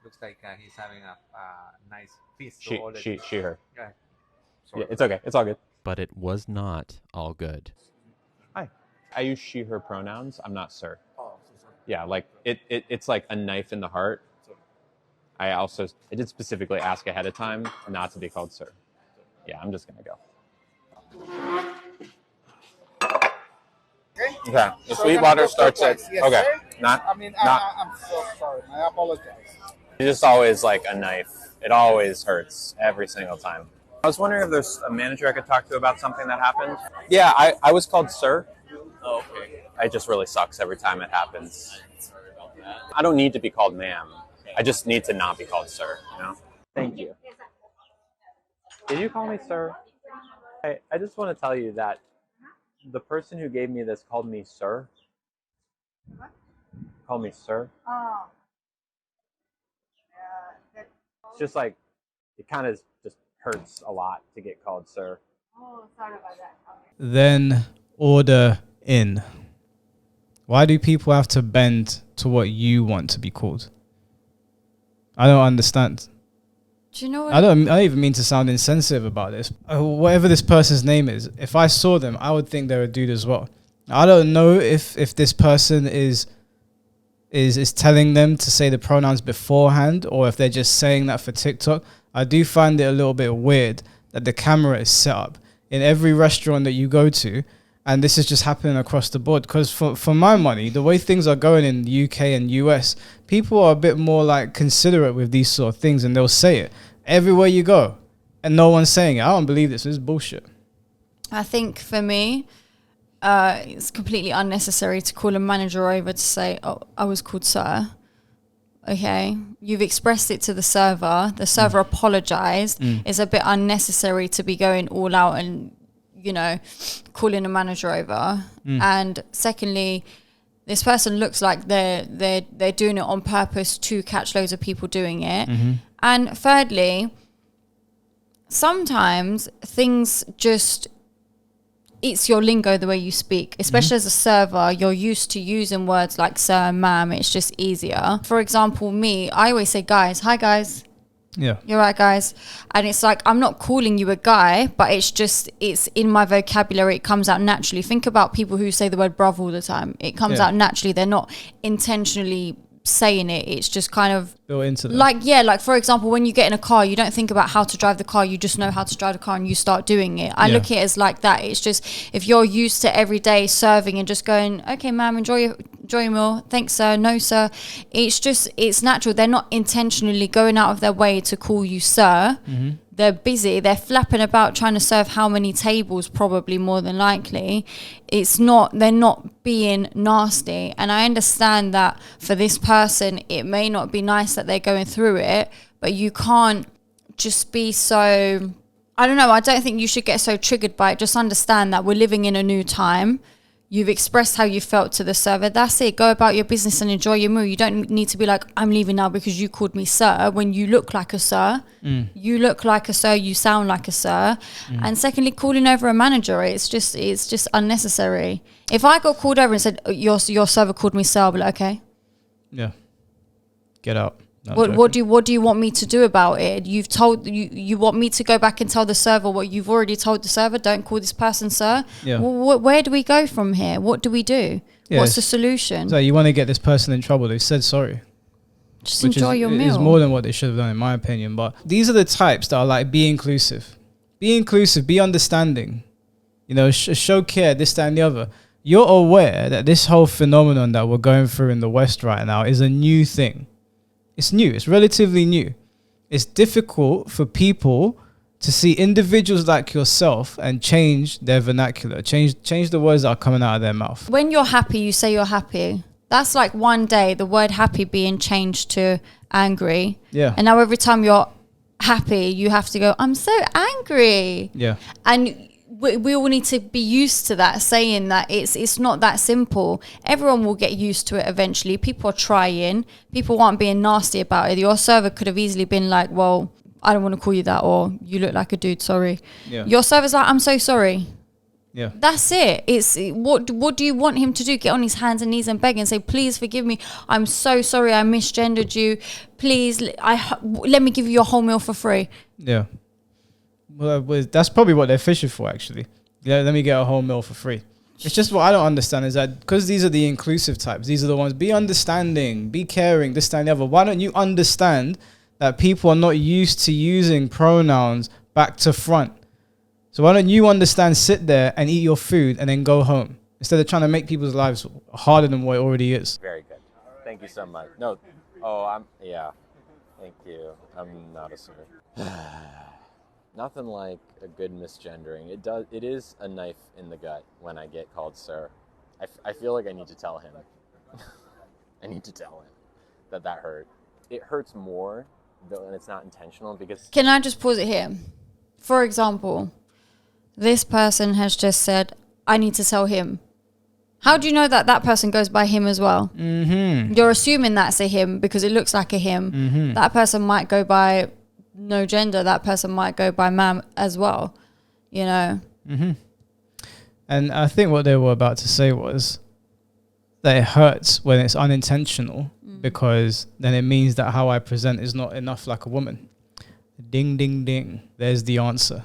looks like he's having a nice feast. She, her. Yeah. Yeah, it's okay. It's all good. But it was not all good. Hi. I use she, her pronouns. I'm not sir. Oh, so sorry. Yeah, like it's like a knife in the heart. I did specifically ask ahead of time not to be called sir. Yeah, I'm just gonna go. Okay. The sweet water starts at okay. Sir? Not. I'm so sorry. I apologize. It's just always like a knife. It always hurts every single time. I was wondering if there's a manager I could talk to about something that happened. Yeah, I was called sir. Oh, okay. It just really sucks every time it happens. Sorry about that. I don't need to be called ma'am. I just need to not be called sir, you know? Thank you. Did you call me sir? I just want to tell you that the person who gave me this called me sir. What? Called me sir. Oh. It's just like, it kind of just hurts a lot to get called sir. Oh, sorry about that. Okay. Then order in. Why do people have to bend to what you want to be called? I don't understand. Do you know what? I don't even mean to sound insensitive about this. Whatever this person's name is, if I saw them, I would think they're a dude as well. I don't know if this person is telling them to say the pronouns beforehand, or if they're just saying that for TikTok. I do find it a little bit weird that the camera is set up in every restaurant that you go to, and this is just happening across the board. Because for my money, the way things are going in the UK and US, people are a bit more like considerate with these sort of things, and they'll say it everywhere you go, and no one's saying it. I don't believe this. This is bullshit. I think for me, it's completely unnecessary to call a manager over to say, "Oh, I was called sir." Okay, you've expressed it to the server. The server apologized. It's a bit unnecessary to be going all out and, you know, calling a manager over. And secondly, this person looks like they're doing it on purpose to catch loads of people doing it. And thirdly, sometimes things just, it's your lingo, the way you speak, especially as a server. You're used to using words like sir, ma'am. It's just easier. For example, me, I always say guys. Hi guys. Yeah. You're right, guys. And it's like, I'm not calling you a guy, but it's in my vocabulary. It comes out naturally. Think about people who say the word bruv all the time. It comes out naturally. They're not intentionally saying it. It's just kind of built into them. Like for example, when you get in a car, you don't think about how to drive the car. You just know how to drive the car and you start doing it. I look at it as like that. It's just, if you're used to every day serving and just going, okay, ma'am, enjoy your meal. Thanks, sir. No, sir. It's natural. They're not intentionally going out of their way to call you sir. They're busy. They're flapping about trying to serve how many tables, probably more than likely. They're not being nasty. And I understand that for this person, it may not be nice that they're going through it, but you can't just be so, I don't know. I don't think you should get so triggered by it. Just understand that we're living in a new time. You've expressed how you felt to the server. That's it. Go about your business and enjoy your meal. You don't need to be like, I'm leaving now because you called me sir, when you look like a sir. You look like a sir. You sound like a sir. And secondly, calling over a manager, it's just unnecessary. If I got called over and said, your server called me sir, I'll be like, okay. Yeah. Get out. No, what do you want me to do about it? You've told you want me to go back and tell the server what you've already told the server. Don't call this person sir. Yeah. Where do we go from here? What do we do? What's the solution? So you want to get this person in trouble? They said sorry. Just enjoy your meal. It's more than what they should have done, in my opinion. But these are the types that are like, be inclusive. Be inclusive. Be understanding. You know, show care, this, that, and the other. You're aware that this whole phenomenon that we're going through in the West right now is a new thing. It's new. It's relatively new. It's difficult for people to see individuals like yourself and change their vernacular, change the words that are coming out of their mouth. When you're happy, you say you're happy. That's like one day, the word happy being changed to angry. Yeah. And now every time you're happy, you have to go, I'm so angry. Yeah. And we all need to be used to that, saying that it's not that simple. Everyone will get used to it eventually. People are trying. People aren't being nasty about it. Your server could have easily been like, well, I don't want to call you that, or you look like a dude, sorry. Yeah. Your server's like, I'm so sorry. Yeah. That's it. It's what do you want him to do? Get on his hands and knees and beg and say, please forgive me. I'm so sorry I misgendered you. Please, let me give you your whole meal for free. Yeah. Well, that's probably what they're fishing for, actually. Yeah, let me get a whole meal for free. It's just what I don't understand is that because these are the inclusive types, these are the ones, be understanding, be caring, this, that, and the other. Why don't you understand that people are not used to using pronouns back to front? So why don't you understand, sit there and eat your food and then go home instead of trying to make people's lives harder than what it already is? Very good. Thank you so much. No. Yeah. Thank you. I'm not a sir. Nothing like a good misgendering. It is a knife in the gut when I get called sir. I feel like I need to tell him. I need to tell him that hurt. It hurts more though, and it's not intentional because... Can I just pause it here? For example, this person has just said, I need to tell him. How do you know that person goes by him as well? Mm-hmm. You're assuming that's a him because it looks like a him. Mm-hmm. That person might go by no gender. That person might go by ma'am as well, you know? Mm-hmm. And I think what they were about to say was that it hurts when it's unintentional because then it means that how I present is not enough like a woman. Ding, ding, ding. There's the answer.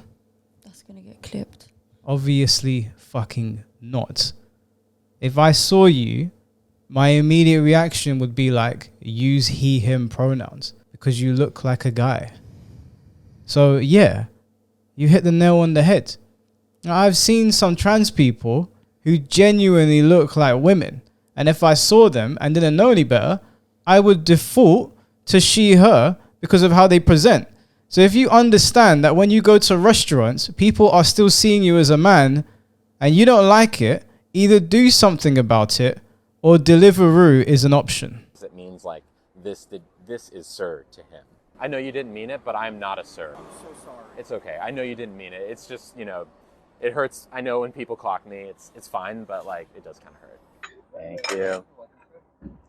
That's going to get clipped. Obviously fucking not. If I saw you, my immediate reaction would be like, use he, him pronouns because you look like a guy. So yeah, you hit the nail on the head. Now, I've seen some trans people who genuinely look like women. And if I saw them and didn't know any better, I would default to she, her because of how they present. So if you understand that when you go to restaurants, people are still seeing you as a man and you don't like it, either do something about it or Deliveroo is an option. It means like this is sir to him. I know you didn't mean it, but I'm not a sir. I'm so sorry. It's okay. I know you didn't mean it. It's just, it hurts. I know when people clock me, it's fine, but like it does kind of hurt. Thank you.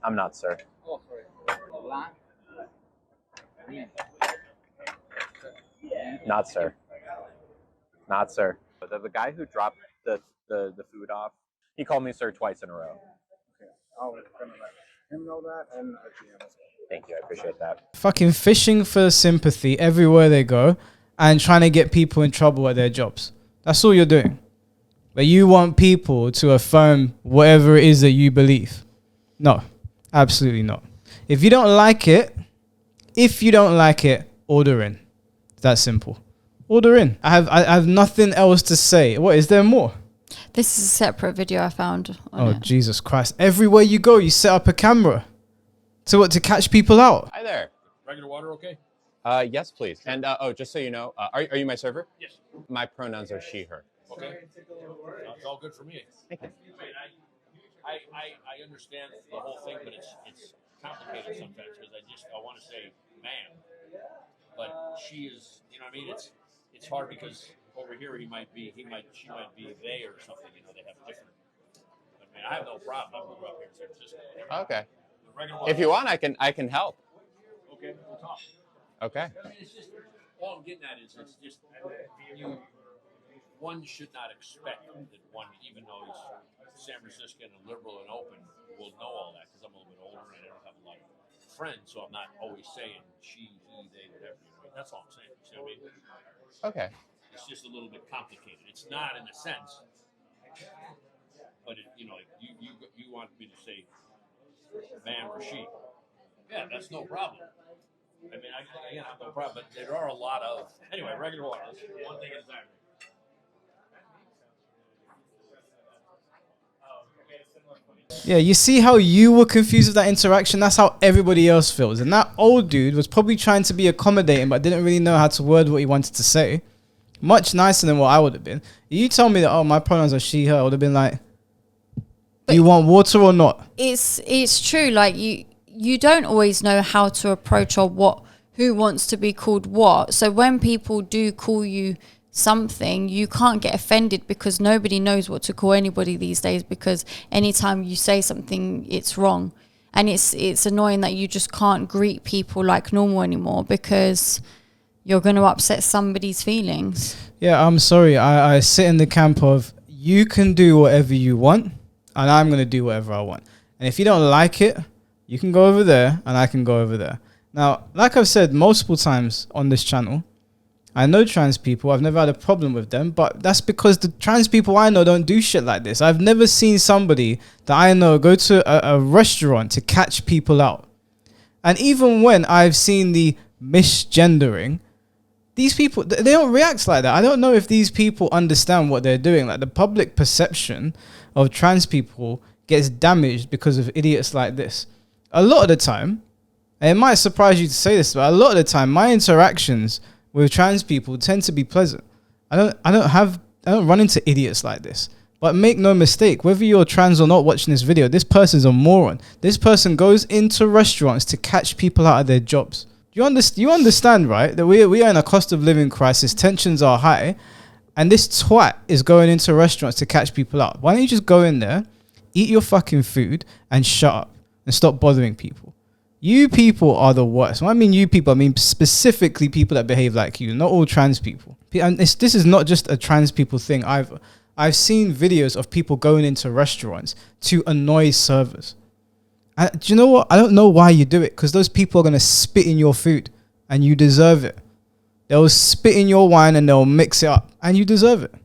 I'm not sir. Oh, sorry. Not sir. Not sir. The guy who dropped the food off, he called me sir twice in a row. Okay. I'll let him know that and Thank you. I appreciate that. Fucking fishing for sympathy everywhere they go and trying to get people in trouble at their jobs. That's all you're doing. But you want people to affirm whatever it is that you believe. No, absolutely not. If you don't like it, order in. It's that simple. Order in. I have nothing else to say. What, is there more? This is a separate video I found on it. Jesus Christ. Everywhere you go, you set up a camera. To catch people out. Hi there. Regular water, okay? Yes, please. And just so you know, are you my server? Yes. My pronouns are she, her. Okay. It's all good for me. Thank you. I understand the whole thing, but it's complicated sometimes because I want to say ma'am, but she is, you know what I mean? It's hard because over here she might be they or something. You know, they have different. I mean, I have no problem. I grew up here in San Francisco. Okay. If you want, I can help. Okay, we'll talk. Okay. I mean, it's just all I'm getting at is it's just one should not expect that one, even though he's San Franciscan and liberal and open, will know all that because I'm a little bit older and I don't have a lot of friends, so I'm not always saying she, he, they, whatever. You know? That's all I'm saying. You see what I mean? Okay. It's just a little bit complicated. It's not in a sense, but you want me to say ma'am or she. Yeah, that's no problem. I mean, I have no problem, but there are a lot of... Anyway, regular water. One thing at a time. Yeah, you see how you were confused with that interaction? That's how everybody else feels. And that old dude was probably trying to be accommodating, but didn't really know how to word what he wanted to say. Much nicer than what I would have been. You told me that, oh, my pronouns are she, her. I would have been like, do you want water or not? It's true. Like you don't always know how to approach or who wants to be called what. So when people do call you something, you can't get offended because nobody knows what to call anybody these days, because anytime you say something, it's wrong. And it's annoying that you just can't greet people like normal anymore because you're going to upset somebody's feelings. Yeah, I'm sorry. I sit in the camp of you can do whatever you want, and I'm going to do whatever I want. And if you don't like it, you can go over there, and I can go over there. Now, like I've said multiple times on this channel, I know trans people. I've never had a problem with them, but that's because the trans people I know don't do shit like this. I've never seen somebody that I know go to a restaurant to catch people out. And even when I've seen the misgendering, these people, they don't react like that. I don't know if these people understand what they're doing. Like, the public perception of trans people gets damaged because of idiots like this. A lot of the time, and it might surprise you to say this, but a lot of the time, my interactions with trans people tend to be pleasant. I don't run into idiots like this. But make no mistake, whether you're trans or not watching this video, this person's a moron. This person goes into restaurants to catch people out of their jobs. You understand, right? That we are in a cost of living crisis. Tensions are high. And this twat is going into restaurants to catch people out. Why don't you just go in there, eat your fucking food, and shut up and stop bothering people? You people are the worst. When I mean you people, I mean specifically people that behave like you, not all trans people. And this is not just a trans people thing either. I've seen videos of people going into restaurants to annoy servers. And do you know what? I don't know why you do it, because those people are going to spit in your food and you deserve it. They'll spit in your wine and they'll mix it up and you deserve it.